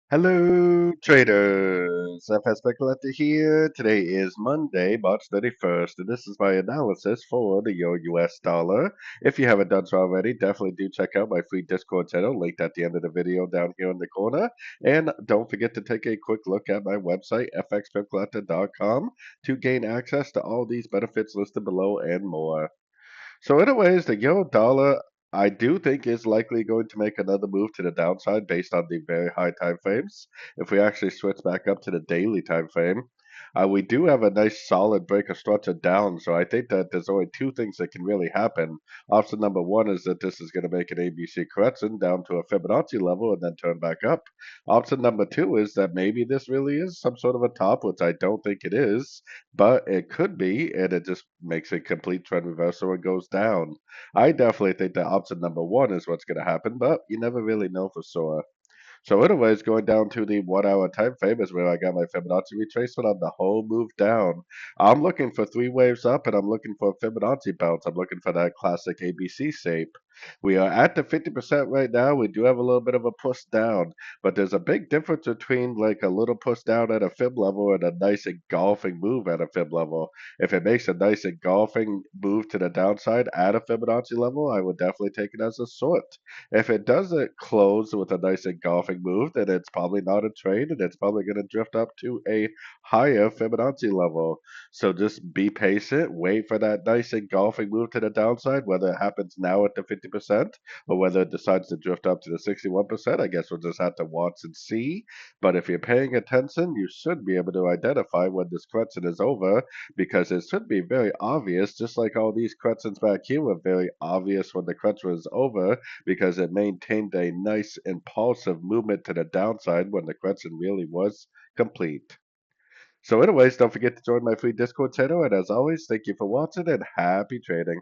Hello, traders. FX Pip Collector here. Today is Monday, March 31st, and this is my analysis for the Euro US dollar. If you haven't done so already, definitely do check out my free Discord channel linked at the end of the video down here in the corner. And don't forget to take a quick look at my website, fxpipcollector.com, to gain access to all these benefits listed below and more. So, anyways, the euro dollar, I do think is likely going to make another move to the downside based on the very high time frames. If we actually switch back up to the daily time frame, we do have a nice solid break of structure down. So I think that there's only two things that can really happen. Option number one is that this is going to make an ABC correction down to a Fibonacci level and then turn back up. Option number two is that maybe this really is some sort of a top, which I don't think it is, but it could be, and it just makes a complete trend reversal and goes down. I definitely think that option number one is what's going to happen, but you never really know for sure. So anyways, going down to the 1 hour time frame is where I got my Fibonacci retracement on the whole move down. I'm looking for three waves up and I'm looking for a Fibonacci bounce. I'm looking for that classic ABC shape. We are at the 50% right now. We do have a little bit of a push down, but there's a big difference between like a little push down at a fib level and a nice engulfing move at a fib level. If it makes a nice engulfing move to the downside at a Fibonacci level, I would definitely take it as a short. If it doesn't close with a nice engulfing move, then it's probably not a trade and it's probably going to drift up to a higher Fibonacci level. So just be patient, wait for that nice engulfing move to the downside, whether it happens now at the 50% or whether it decides to drift up to the 61%. I guess we'll just have to watch and see. But if you're paying attention, you should be able to identify when this correction is over because it should be very obvious, just like all these corrections back here were very obvious when the correction was over because it maintained a nice impulsive movement to the downside when the correction really was complete. So anyways, don't forget to join my free Discord channel, and as always, thank you for watching and happy trading.